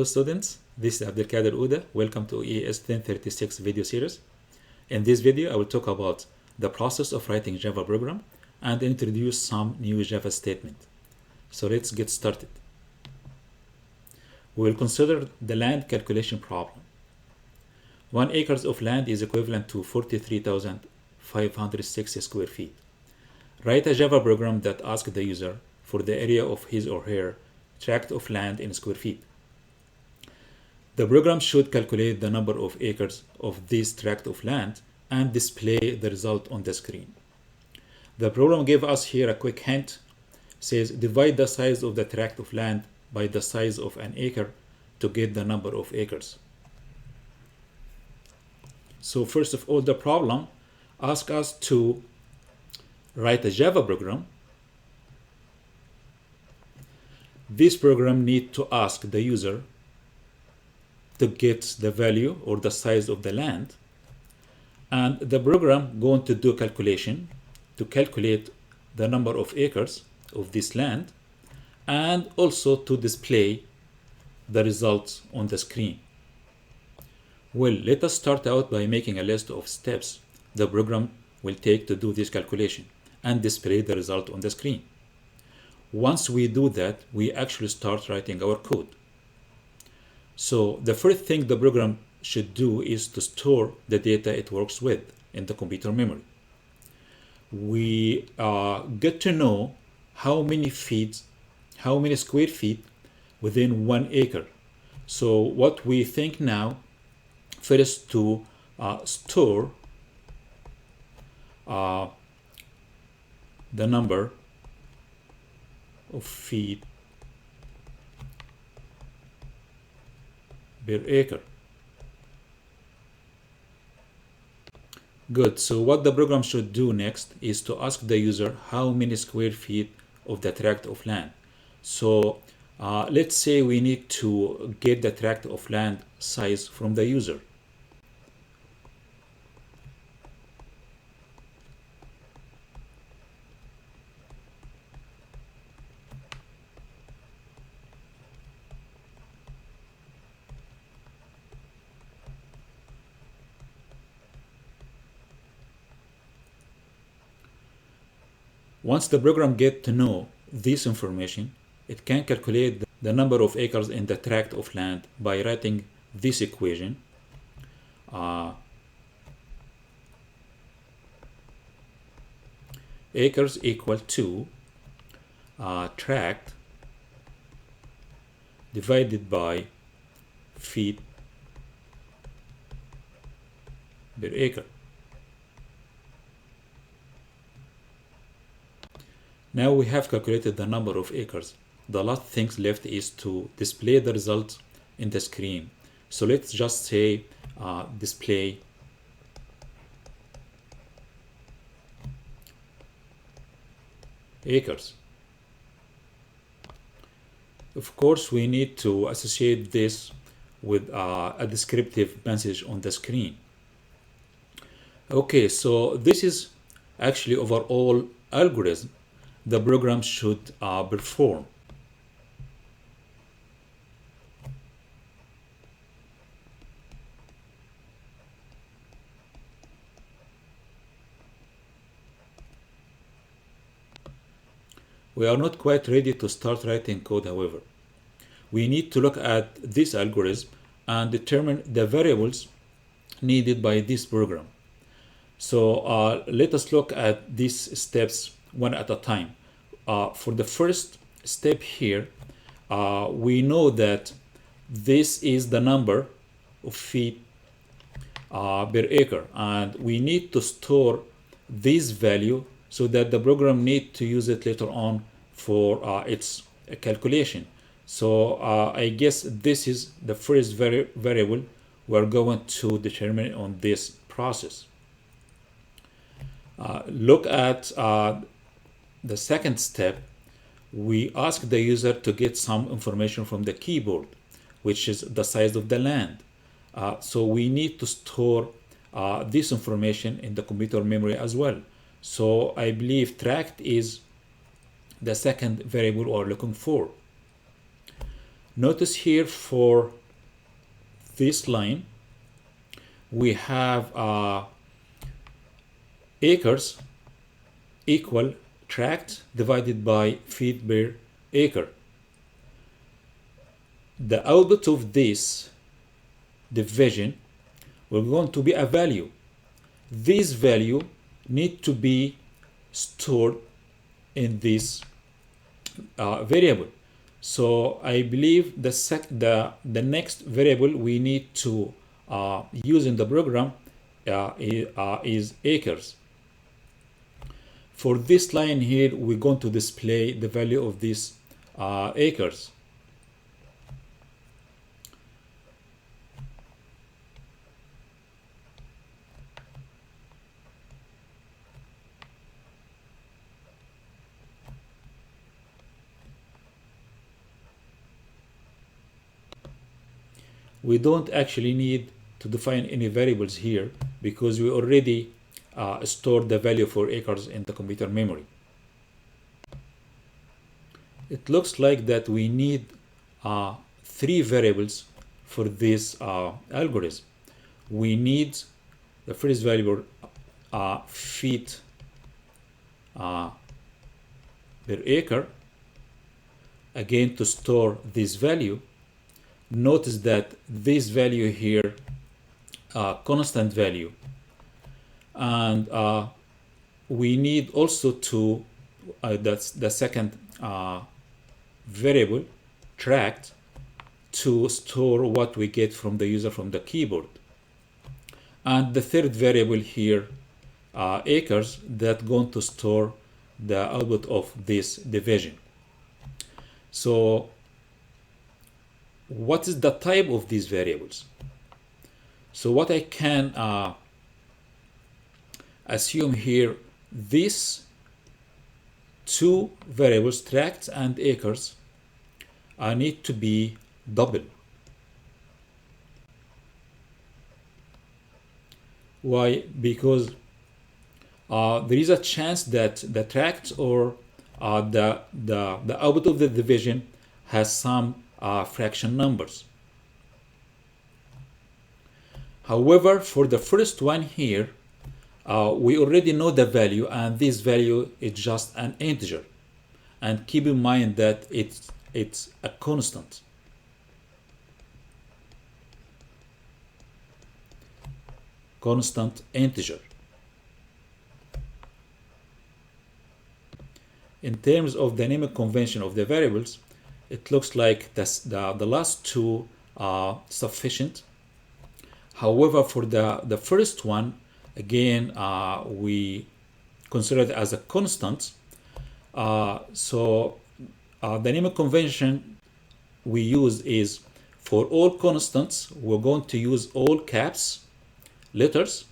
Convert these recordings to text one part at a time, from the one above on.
students, this is Abdelkader Ouda. Welcome to EAS 1036 video series. In this video, I will talk about the process of writing Java program and introduce some new Java statement. So let's get started. We will consider the land calculation problem. 1 acre of land is equivalent to 43,560 square feet. Write a Java program that asks the user for the area of his or her tract of land in square feet. The program should calculate the number of acres of this tract of land and display the result on the screen. The program gave us here a quick hint. Says divide the size of the tract of land by the size of an acre to get the number of acres. So first of all, the problem asks us to write a Java program. This program needs to ask the user to get the value or the size of the land, and the program going to do calculation to calculate the number of acres of this land and also to display the results on the screen. Well, let us start out by making a list of steps the program will take to do this calculation and display the result on the screen. Once we do that, we actually start writing our code. So the first thing the program should do is to store the data it works with in the computer memory. We get to know how many square feet within 1 acre. So what we think now, first to store the number of feet per acre. Good. So what the program should do next is to ask the user how many square feet of the tract of land. So let's say we need to get the tract of land size from the user. Once the program gets to know this information, it can calculate the number of acres in the tract of land by writing this equation. Acres equal to tract divided by feet per acre. Now we have calculated the number of acres. The last thing left is to display the result in the screen. So let's just say display acres. Of course, we need to associate this with a descriptive message on the screen. Okay, so this is actually overall algorithm the program should perform. We are not quite ready to start writing code, however. We need to look at this algorithm and determine the variables needed by this program. So let us look at these steps one at a time. For the first step here, we know that this is the number of feet per acre, and we need to store this value so that the program need to use it later on for its calculation. So I guess this is the first variable we're going to determine on this process. Look at the second step. We ask the user to get some information from the keyboard, which is the size of the land. So we need to store this information in the computer memory as well. So I believe tract is the second variable we're looking for. Notice here for this line, we have acres equal tract divided by feet per acre. The output of this division will going to be a value. This value need to be stored in this variable. So I believe the next variable we need to use in the program is acres. For this line here, we're going to display the value of this acres. We don't actually need to define any variables here because we already stored the value for acres in the computer memory. It looks like that we need 3 variables for this algorithm. We need the first variable feet per acre, again to store this value. Notice that this value here constant value, and we need also to that's the second variable tract to store what we get from the user from the keyboard, and the third variable here acres that going to store the output of this division. So what is the type of these variables? So what I can assume here, these 2 variables, tracts and acres, need to be double. Why? Because there is a chance that the tract or the output of the division has some fraction numbers. However, for the first one here, we already know the value, and this value is just an integer. And keep in mind that it's a constant. Constant integer. In terms of the naming convention of the variables, it looks like the last 2 are sufficient. However, for the first one, again, we consider it as a constant. So the naming convention we use is, for all constants, we're going to use all caps letters,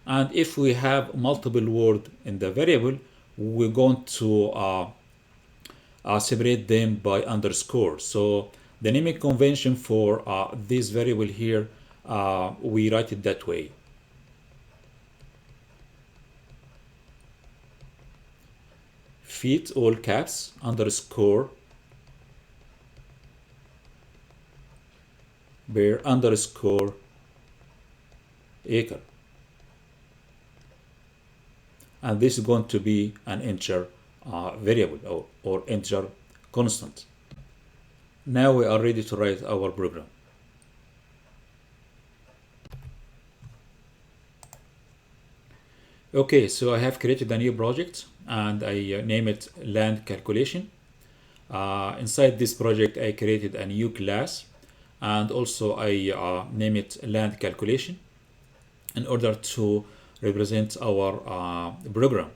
and if we have multiple words in the variable, we're going to separate them by underscore. So the naming convention for this variable here, we write it that way. Feet, all caps, underscore, bear, underscore, acre. And this is going to be an integer variable or integer constant. Now we are ready to write our program. Okay, so I have created a new project and I name it land calculation. Inside this project, I created a new class, and also I name it land calculation in order to represent our program.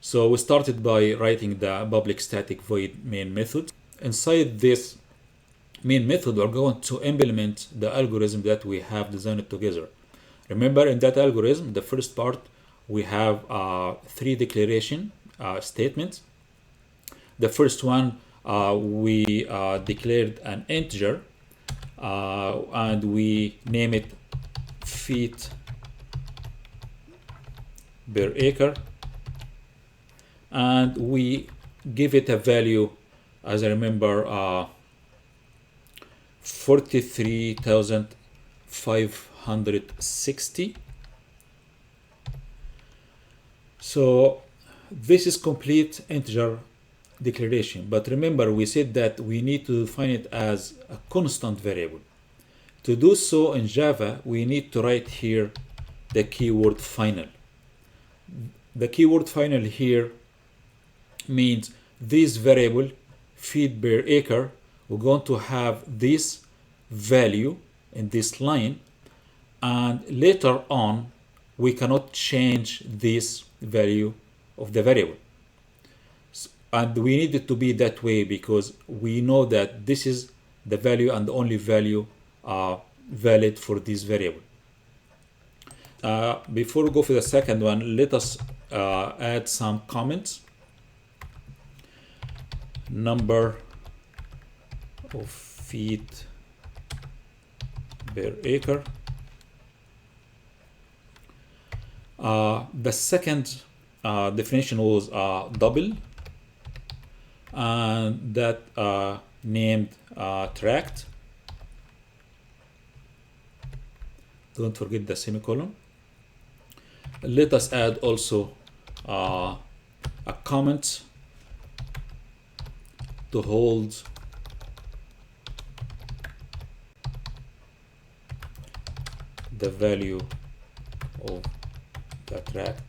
So we started by writing the public static void main method. Inside this main method, we're going to implement the algorithm that we have designed together. Remember, in that algorithm, the first part, we have 3 declaration statements. The first one, we declared an integer, and we name it feet per acre, and we give it a value, as I remember, 43,560. So this is complete integer declaration, but remember we said that we need to define it as a constant variable. To do so in Java, we need to write here the keyword final. The keyword final here means this variable feed per acre, we're going to have this value in this line, and later on we cannot change this value of the variable. And we need it to be that way because we know that this is the value and the only value valid for this variable. Before we go for the second one, let us add some comments. Number of feet per acre. The second definition was double, and that named tract. Don't forget the semicolon. Let us add also a comment to hold the value of the tract.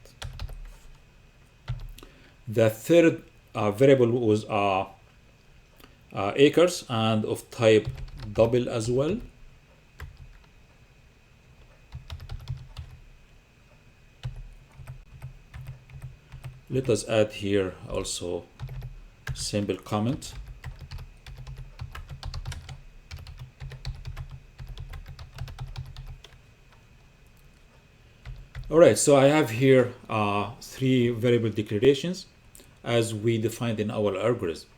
The third variable was acres and of type double as well. Let us add here also simple comment. Alright, so I have here three variable declarations as we defined in our algorithm.